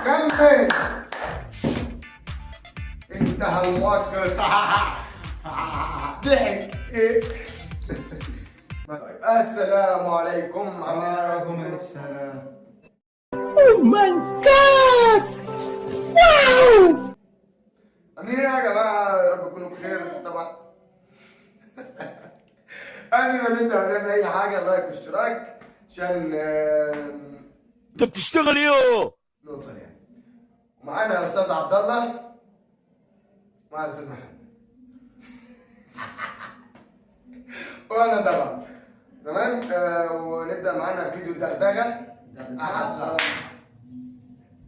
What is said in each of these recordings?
كمل. انتهى الوقت. ضحك ايه. السلام عليكم. وعليكم السلام. Oh my God! Wow! عاملين ايه يا جماعه؟ يا رب تكونوا بخير طبعا. قبل ما نبدا نعمل اي حاجه لايك واشتراك عشان انت بتشتغل ايه؟ نوصل يعني. ومعانا استاذ عبد الله ومعانا استاذ محمد. وانا طبعا تمام. ونبدا معانا فيديو دغدغه.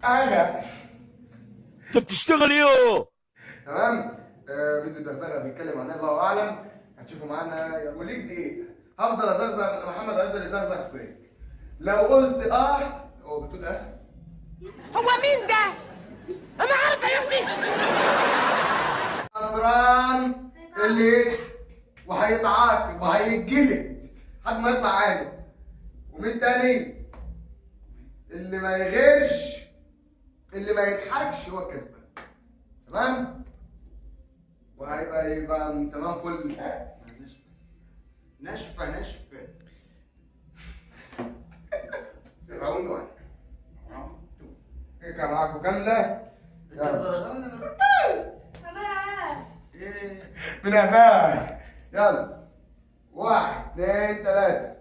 انا انت بتشتغل ايه؟ تمام. فيديو دغدغه بيتكلم عن الله اعلم. هتشوفوا معانا وليك دقيقه هفضل ازغزغ. محمد هيفضل يزغزغ فيك. لو قلت هو بتقول هو مين ده؟ انا عارفه يا اختي. خسران اللي يضحك وهيتعاقب وهيتجلد لحد ما يطلع عينه. ومين تاني؟ اللي ما يغيرش اللي ما يضحكش هو الكسبان. تمام؟ يبقى تمام فل. نشفة راوند 1 كده معاكم كاملة. من أمام. يلا 1 2 3.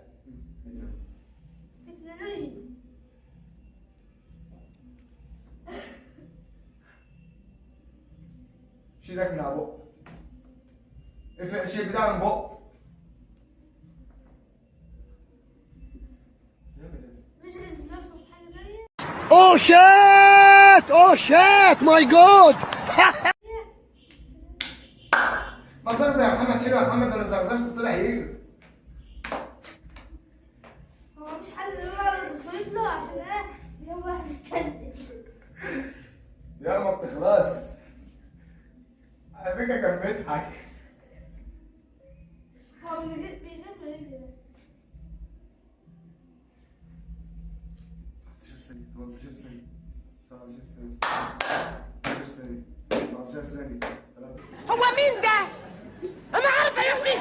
شيل ايدك من على بق. شيل البتاع من بق. Oh shit! Oh shit! My God! ما زغزغ يا محمد كده يا محمد. انا زغزغت طلع يجري. هو مش حل ان انا صفرت له عشان يوم واحد يتكلم. يا ما بتخلص. على فكره كان بيضحك. هو بيغير ما يجري. 19 ثانية 18 ثانية 19 ثانية 16 ثانية 14 ثانية. هو مين ده؟ انا عارفه يا اختي.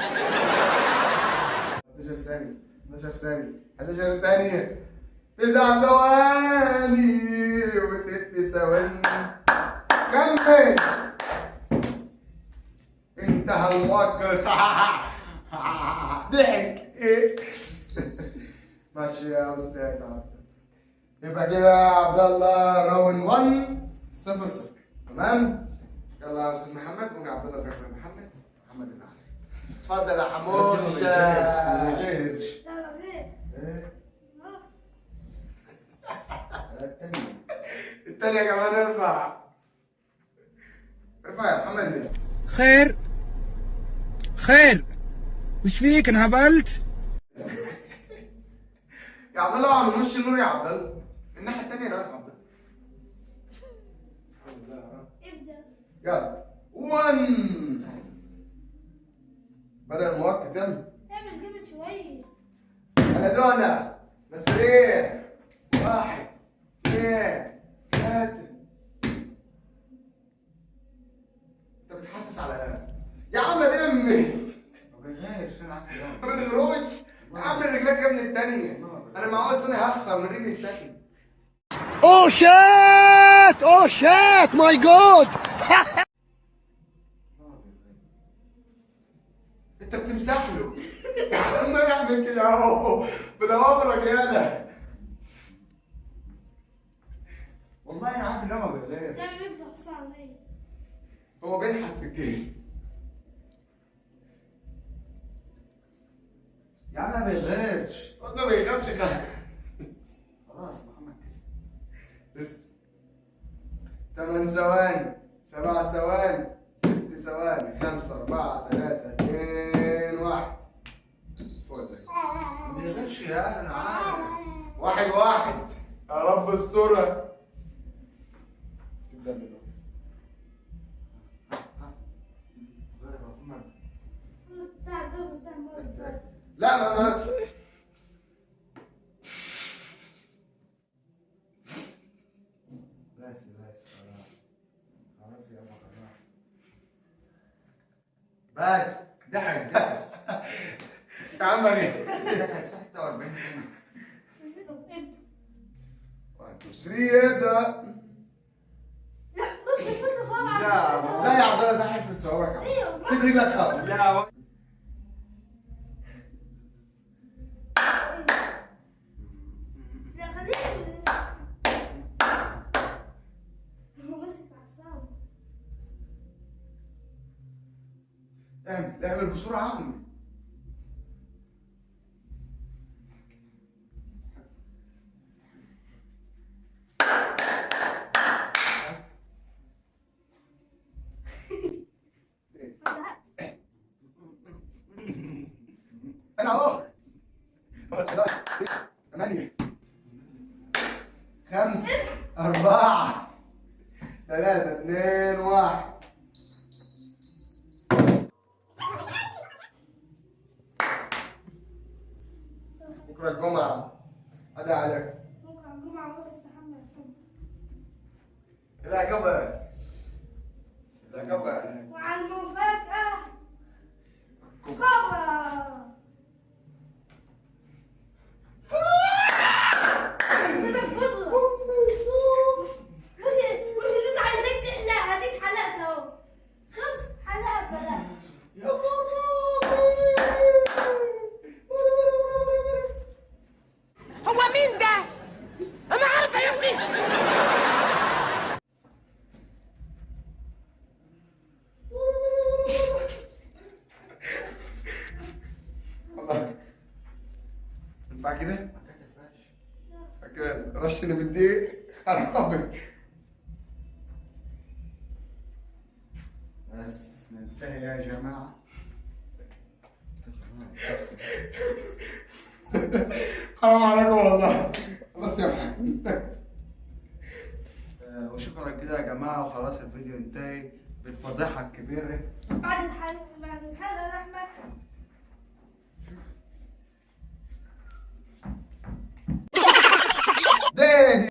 13 ثانية 12 ثانية 11 ثانية 9 ثواني و6 ثواني. كمل. انتهى الوقت. ضحك ايه. ماشي يا استاذ عبد. يبقى كده يا عبد الله راوند 1 0-0. تمام. يلا يا استاذ محمد. قوم يا عبد الله. زغزغ محمد الاعلى. اتفضل يا حموش. غيرش. لا لا غير. ايه التانية. التانية كمان. ارفع يا محمد. خير وش فيك انهبلت؟ يا عبد الله عم نوش النور يا عبد الله. الناحية التانية يا عبد الله. ابدأ. يلا 1. بدأ المؤقت. يلا اعمل جامد شوية. يا دونا مسريح. 1 2 3. انت بتحسس على ايه؟ يا عم دمي. ما بيغيرش. انا عارف اليوم. ما بتغروش. يا عم رجلك يا ابن التانية. انا مع اول سنة هخسر من رجلي التانية. Oh shit! Oh shit! My God! انت بتمسح له. يا عم اعمل كده اهو بدوافرك يالا. والله انا عارف ان هو ما بيغيرش. تعمل رجل حصة عليا. هو بيضحك في الجيم. يا عم ما بيغيرش. ما بيخافش خلاص محمد كسب. لسه 8 ثواني 7 ثواني 6 ثواني 5 4 3 2 1. ما بيغيرش يا انا عارف. 1 يا رب استرها. تبدأ بالله. غير يا محمد. بتاع الدور بتاع المرة اللي فاتت. لا ما لا بس خلاص. خلاص يابا خلاص. بس ضحك يا عم انا ضحك 46 سنة. ابدا. 1 2 3 ابدا. لا بص الفكره صعبه لا يا عبد الله زي حفرة صوابعك يا عم. ايوه. سيب رجلك خالص. لا لا خليك. هو ماسك اعصابه. اعمل بسرعة يا عم. انا اهو 8 5 4 3 2 1. بكره الجمعة أدعي عليك. بكره الجمعه روح استحمى يا صبحي. لا كبر. لا كبر. وعلى المفاجاه كفر. مش الناس عايزاك تحلق، هديك حلقت اهو. شوف حلقه ببلاش. يا بابا. هو مين ده؟ انا عارفه يا اختي. والله ينفع كده؟ ما كتفهاش. كده رشني بالدقيق خرابي. بس ننتهي يا جماعة. حرام عليكم والله. خلاص يا محمد. وشكرا كده يا جماعة، وخلاص الفيديو انتهي بالفضيحة الكبيرة. بعد الحلقه